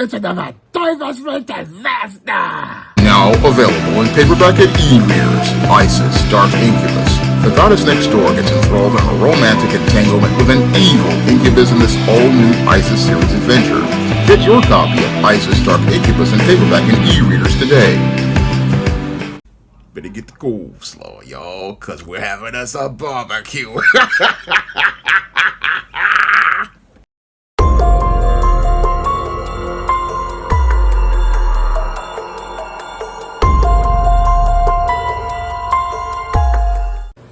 It's another Divestment disaster! Now available in paperback and e-readers, Isis, Dark Incubus. The goddess next door gets enthralled in a romantic entanglement with an evil incubus in this all-new Isis series adventure. Get your copy of Isis, Dark Incubus in paperback and e-readers today. Better get the coleslaw, y'all, cause we're having us a barbecue.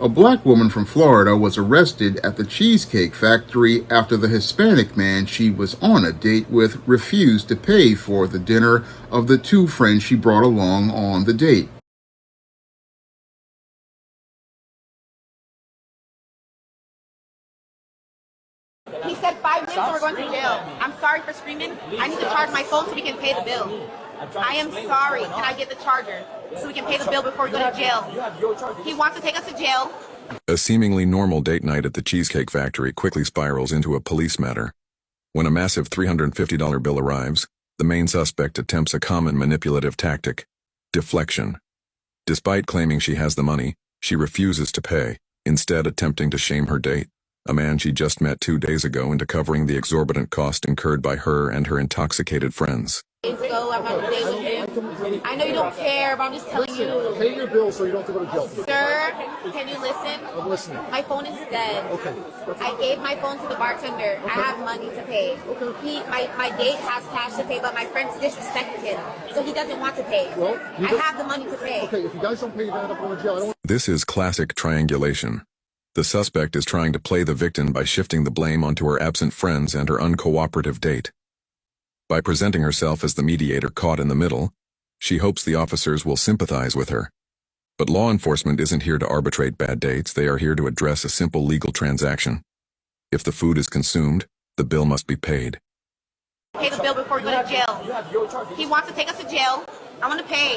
A black woman from Florida was arrested at the Cheesecake Factory after the Hispanic man she was on a date with refused to pay for the dinner of the two friends she brought along on the date. He said 5 minutes and we're going to jail. I'm sorry for screaming. I need to charge my phone so we can pay the bill. I am sorry. Can I get the charger so we can pay the bill before we go to jail? He wants to take us to jail. A seemingly normal date night at the Cheesecake Factory quickly spirals into a police matter. When a massive $350 bill arrives, the main suspect attempts a common manipulative tactic: deflection. Despite claiming she has the money, she refuses to pay, instead attempting to shame her date, a man she just met 2 days ago, into covering the exorbitant cost incurred by her and her intoxicated friends. Days ago, I'm on a date with him. I know you don't care, but I'm just telling you. Pay your bill so you don't have to go to jail. Sir, can you listen? I'm listening. My phone is dead. Okay. I gave my phone to the bartender. I have money to pay. My date has cash to pay, but my friends disrespected him, so he doesn't want to pay. Well, I have the money to pay. Okay, if you guys don't pay, you're going to end up going to jail. I don't want... This is classic triangulation. The suspect is trying to play the victim by shifting the blame onto her absent friends and her uncooperative date. By presenting herself as the mediator caught in the middle, she hopes the officers will sympathize with her. But law enforcement isn't here to arbitrate bad dates. They are here to address a simple legal transaction. If the food is consumed, the bill must be paid. Pay the bill before we go to jail. He wants to take us to jail. I want to pay.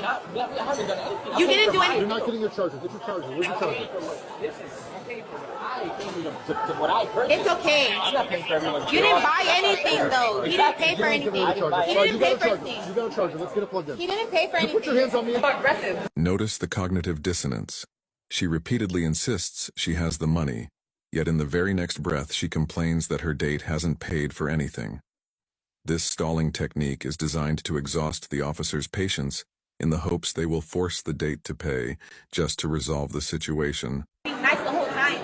You didn't do anything. You're not getting your charger. Get your charger. Where's your charger? It's okay. You didn't buy anything, though. He didn't pay for anything. He didn't pay for anything. You got a charger. Let's get it plugged in. He didn't pay for anything. Put your hands on me. Aggressive. Notice the cognitive dissonance. She repeatedly insists she has the money, yet in the very next breath she complains that her date hasn't paid for anything. This stalling technique is designed to exhaust the officer's patience in the hopes they will force the date to pay just to resolve the situation. Nice the whole time.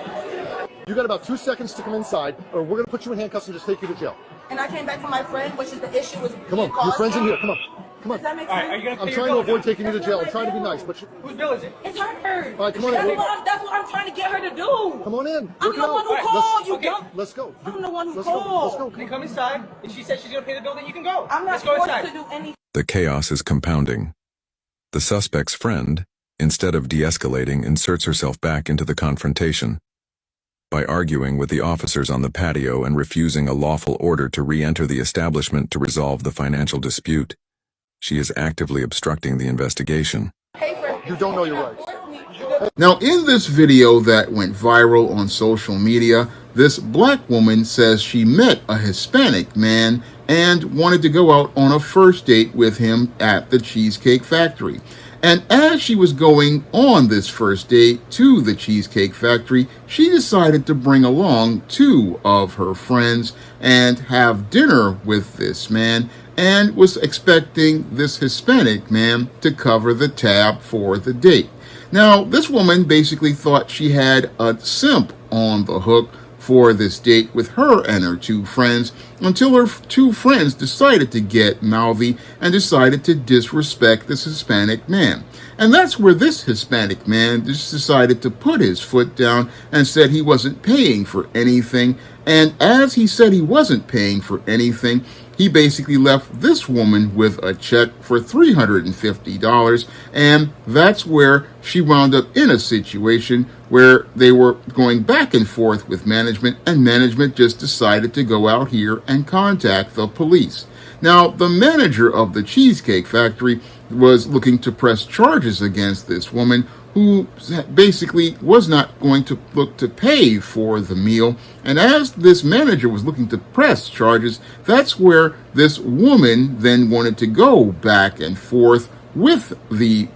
You got about 2 seconds to come inside, or we're going to put you in handcuffs and just take you to jail. And I came back from my friend, which is the issue was... Come on, your friend's in here. Come on. Come on. Does that make All right, sense? are you gonna I'm pay trying your to bill? avoid taking you to jail. I'm trying to be nice, but... Whose bill is it? It's her. All right, come on in. That's what I'm trying to get her to do. Come on in. I'm Work it the out. one who All right, called, you okay. dumb. Let's go. I'm the one who Let's go. called. Let's go. They come inside, and she said she's gonna pay the bill, then you can go. I'm not Let's go forced inside. to do anything. The chaos is compounding. The suspect's friend, instead of de-escalating, inserts herself back into the confrontation. By arguing with the officers on the patio and refusing a lawful order to re-enter the establishment to resolve the financial dispute, she is actively obstructing the investigation. You don't know your rights. Now, in this video that went viral on social media, this black woman says she met a Hispanic man and wanted to go out on a first date with him at the Cheesecake Factory. And as she was going on this first date to the Cheesecake Factory, she decided to bring along 2 of her friends and have dinner with this man, and was expecting this Hispanic man to cover the tab for the date. Now, this woman basically thought she had a simp on the hook for this date with her and her 2 friends, until her 2 friends decided to get mouthy and decided to disrespect this Hispanic man. And that's where this Hispanic man just decided to put his foot down and said he wasn't paying for anything. And as he said he wasn't paying for anything, he basically left this woman with a check for $350, and that's where she wound up in a situation where they were going back and forth with management, and management just decided to go out here and contact the police. Now, the manager of the Cheesecake Factory was looking to press charges against this woman, who basically was not going to look to pay for the meal. And as this manager was looking to press charges, that's where this woman then wanted to go back and forth with the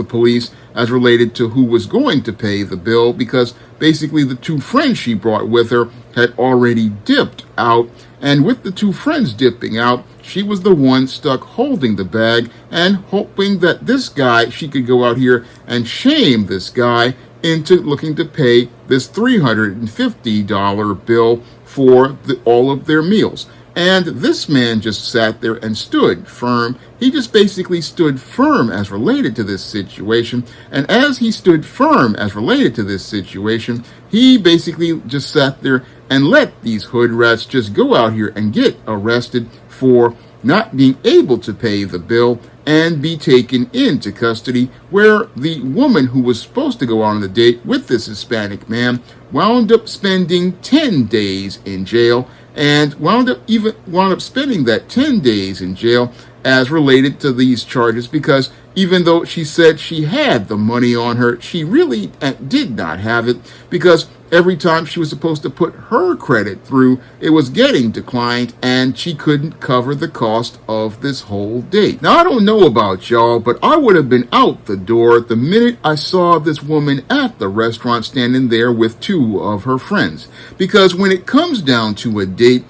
police as related to who was going to pay the bill, because basically the two friends she brought with her had already dipped out, and with the two friends dipping out, she was the one stuck holding the bag and hoping that this guy, she could go out here and shame this guy into looking to pay this $350 bill for all of their meals. And this man just sat there and stood firm. He just basically stood firm as related to this situation. And as he stood firm as related to this situation, he basically just sat there and let these hood rats just go out here and get arrested for not being able to pay the bill and be taken into custody, where the woman who was supposed to go on the date with this Hispanic man wound up spending 10 days in jail, and wound up spending that 10 days in jail as related to these charges, because even though she said she had the money on her, she really did not have it, because every time she was supposed to put her credit through, it was getting declined, and she couldn't cover the cost of this whole date. Now, I don't know about y'all, but I would have been out the door the minute I saw this woman at the restaurant standing there with two of her friends. Because when it comes down to a date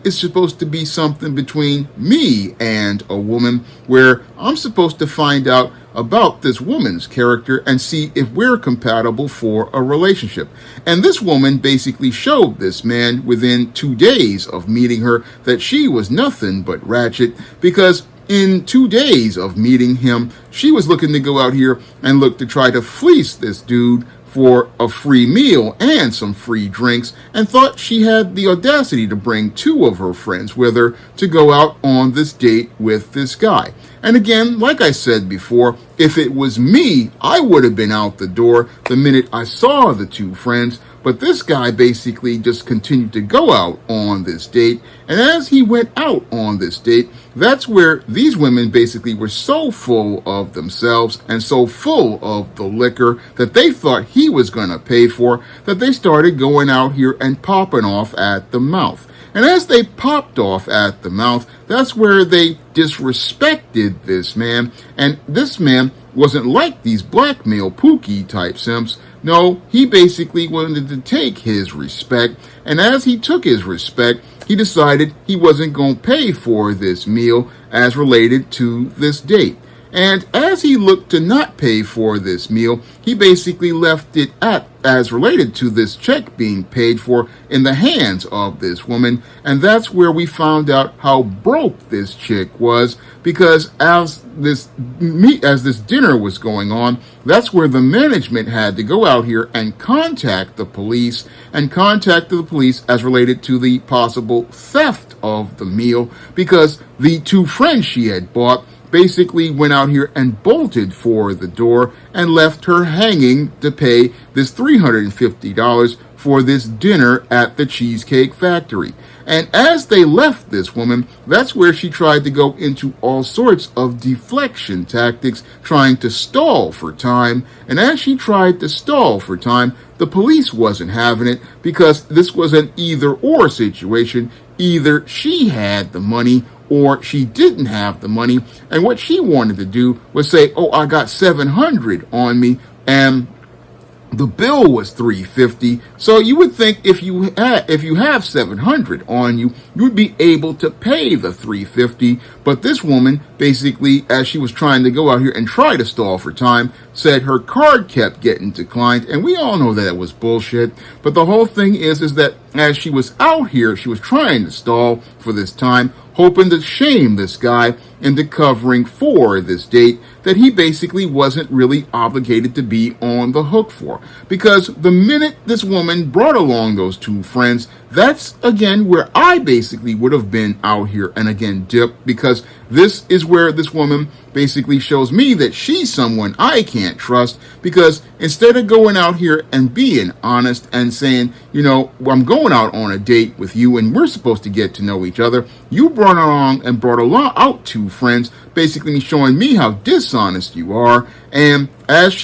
is supposed to be something between me and a woman, where I'm supposed to find out about this woman's character and see if we're compatible for a relationship. And this woman basically showed this man within 2 days of meeting her that she was nothing but ratchet, because in 2 days of meeting him, she was looking to go out here and look to try to fleece this dude for a free meal and some free drinks, and thought she had the audacity to bring two of her friends with her to go out on this date with this guy. And again, like I said before, if it was me, I would have been out the door the minute I saw the two friends. But this guy basically just continued to go out on this date. And as he went out on this date, that's where these women basically were so full of themselves and so full of the liquor that they thought he was going to pay for, that they started going out here and popping off at the mouth. And as they popped off at the mouth, that's where they disrespected this man. And this man wasn't like these blackmail Pookie type simps. No, he basically wanted to take his respect. And as he took his respect, he decided he wasn't going to pay for this meal as related to this date. And as he looked to not pay for this meal, he basically left it as related to this check being paid for in the hands of this woman. And that's where we found out how broke this chick was, because as this dinner was going on, that's where the management had to go out here and contact the police, as related to the possible theft of the meal, because the two friends she had bought basically went out here and bolted for the door and left her hanging to pay this $350 for this dinner at the Cheesecake Factory. And as they left this woman, that's where she tried to go into all sorts of deflection tactics, trying to stall for time. And as she tried to stall for time, the police wasn't having it, because this was an either-or situation. Either she had the money or she didn't have the money. And what she wanted to do was say, oh, I got $700 on me, and the bill was $350. So you would think if you have $700 on you, you'd be able to pay the $350. But this woman basically, as she was trying to go out here and try to stall for time, said her card kept getting declined, and we all know that it was bullshit. But the whole thing is that as she was out here, she was trying to stall for this time, hoping to shame this guy into covering for this date that he basically wasn't really obligated to be on the hook for. Because the minute this woman brought along those two friends, that's again where I basically would have been out here and again dipped, because this is where this woman basically shows me that she's someone I can't trust, because instead of going out here and being honest and saying, you know, I'm going out on a date with you and we're supposed to get to know each other, you brought along out two friends, basically showing me how dishonest you are. And as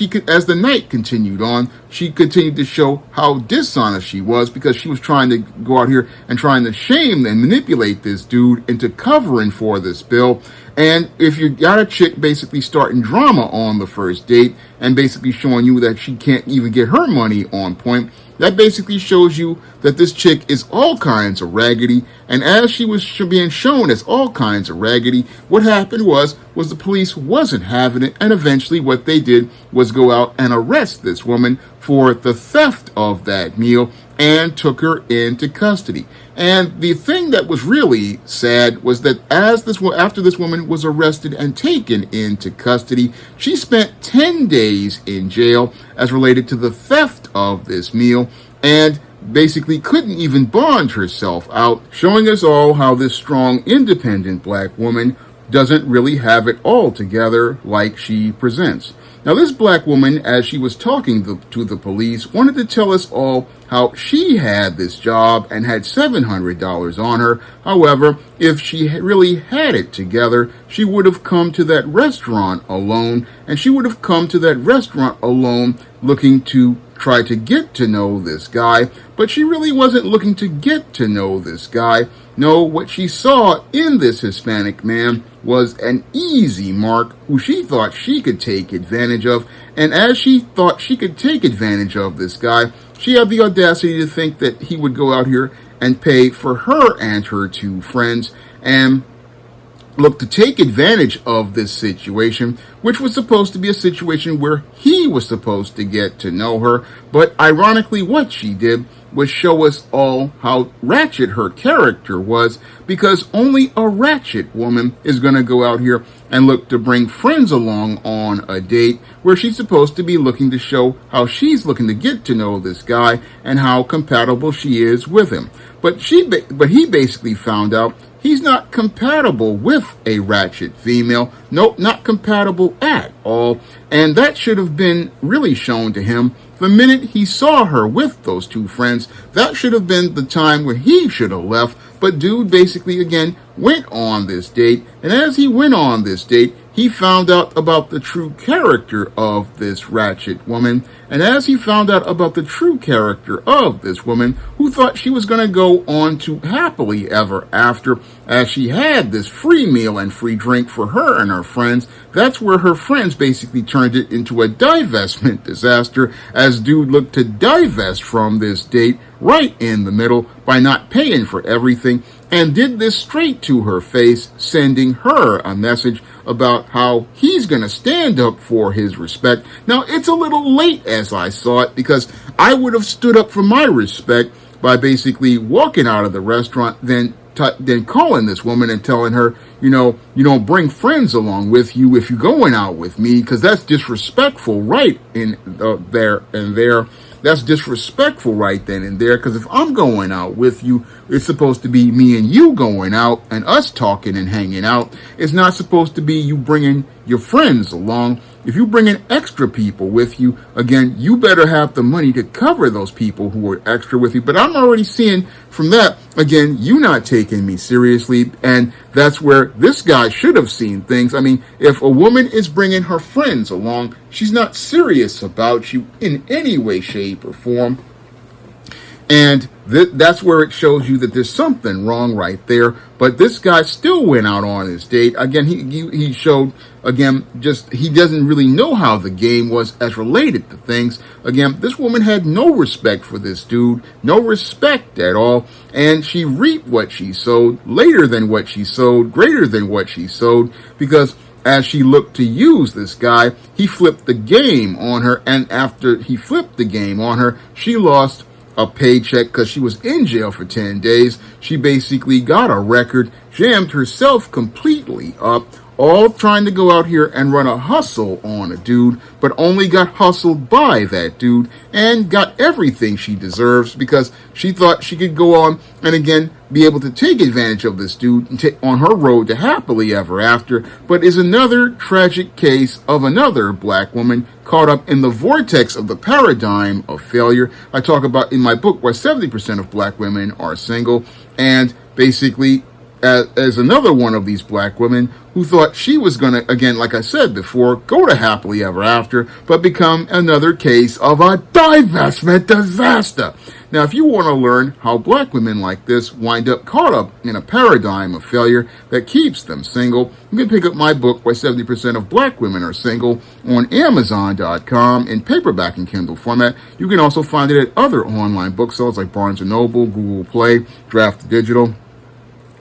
the night continued on, she continued to show how dishonest she was, because she was trying to go out here and trying to shame and manipulate this dude into covering for this bill. And if you got a chick basically starting drama on the first date and basically showing you that she can't even get her money on point, that basically shows you that this chick is all kinds of raggedy. And as she was being shown as all kinds of raggedy, what happened was the police wasn't having it, and eventually what they did was go out and arrest this woman for the theft of that meal and took her into custody. And the thing that was really sad was that after this woman was arrested and taken into custody, she spent 10 days in jail as related to the theft of this meal, and basically couldn't even bond herself out, showing us all how this strong, independent black woman doesn't really have it all together like she presents. Now, this black woman, as she was talking to the police, wanted to tell us all how she had this job and had $700 on her. However, if she really had it together, she would have come to that restaurant alone, and she would have come to that restaurant alone looking to try to get to know this guy. But she really wasn't looking to get to know this guy. No, what she saw in this Hispanic man was an easy mark who she thought she could take advantage of. And as she thought she could take advantage of this guy, she had the audacity to think that he would go out here and pay for her and her two friends and look to take advantage of this situation, which was supposed to be a situation where he was supposed to get to know her. But ironically, what she did was show us all how ratchet her character was, because only a ratchet woman is going to go out here and look to bring friends along on a date where she's supposed to be looking to show how she's looking to get to know this guy and how compatible she is with him. But he basically found out he's not compatible with a ratchet female. Nope, not compatible at all. And that should have been really shown to him the minute he saw her with those two friends. That should have been the time where he should have left. But dude basically, again, went on this date. And as he went on this date, he found out about the true character of this ratchet woman. And as he found out about the true character of this woman, who thought she was going to go on to happily ever after, as she had this free meal and free drink for her and her friends, that's where her friends basically turned it into a divestment disaster, as dude looked to divest from this date right in the middle by not paying for everything, and did this straight to her face, sending her a message about how he's going to stand up for his respect. Now, it's a little late as I saw it, because I would have stood up for my respect by basically walking out of the restaurant, then calling this woman and telling her, you don't bring friends along with you if you're going out with me, because that's disrespectful right in there and there. That's disrespectful right then and there, because if I'm going out with you, it's supposed to be me and you going out and us talking and hanging out. It's not supposed to be you bringing your friends along. If you bring in extra people with you, again, you better have the money to cover those people who are extra with you. But I'm already seeing from that, again, you not taking me seriously. And that's where this guy should have seen things. I mean, if a woman is bringing her friends along, she's not serious about you in any way, shape, or form. And that's where it shows you that there's something wrong right there. But this guy still went out on his date. Again, he showed, again, just he doesn't really know how the game was as related to things. Again, this woman had no respect for this dude, no respect at all. And she reaped what she sowed, later than what she sowed, greater than what she sowed, because as she looked to use this guy, he flipped the game on her. And after he flipped the game on her, she lost a paycheck because she was in jail for 10 days. She basically got a record, jammed herself completely up, all trying to go out here and run a hustle on a dude, but only got hustled by that dude and got everything she deserves because she thought she could go on and again be able to take advantage of this dude and on her road to happily ever after. But is another tragic case of another black woman caught up in the vortex of the paradigm of failure. I talk about in my book where 70% of black women are single, and basically as another one of these black women who thought she was going to, again, like I said before, go to happily ever after, but become another case of a divestment disaster. Now, if you want to learn how black women like this wind up caught up in a paradigm of failure that keeps them single, you can pick up my book, Why 70% of Black Women Are Single, on Amazon.com in paperback and Kindle format. You can also find it at other online booksellers like Barnes & Noble, Google Play, Draft Digital,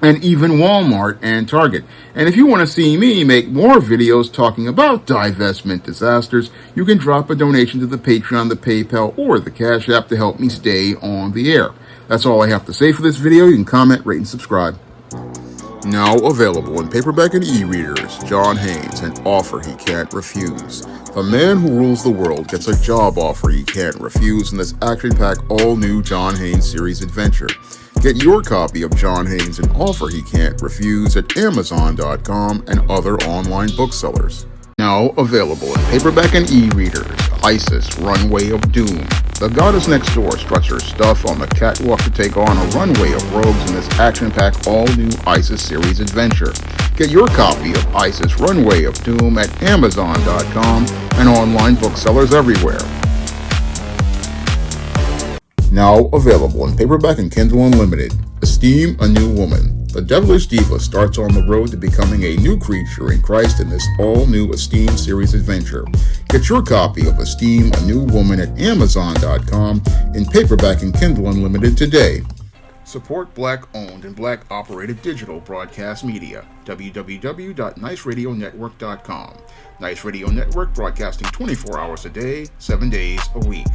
and even Walmart and Target. And if you want to see me make more videos talking about divestment disasters, you can drop a donation to the Patreon, the PayPal, or the Cash App to help me stay on the air. That's all I have to say for this video. You can comment, rate, and subscribe. Now available in paperback and e-readers, John Haynes, An Offer He Can't Refuse. The man who rules the world gets a job offer he can't refuse in this action-packed all-new John Haynes series adventure. Get your copy of John Haynes' An Offer He Can't Refuse at Amazon.com and other online booksellers. Now available in paperback and e-readers, ISIS, Runway of Doom. The goddess next door struts her stuff on the catwalk to take on a runway of rogues in this action-packed all-new ISIS series adventure. Get your copy of ISIS, Runway of Doom at Amazon.com and online booksellers everywhere. Now available in paperback and Kindle Unlimited, Esteem a New Woman. The devilish diva starts on the road to becoming a new creature in Christ in this all-new Esteem series adventure. Get your copy of Esteem a New Woman at Amazon.com in paperback and Kindle Unlimited today. Support Black-owned and Black-operated digital broadcast media. www.niceradionetwork.com. Nice Radio Network, broadcasting 24 hours a day, 7 days a week.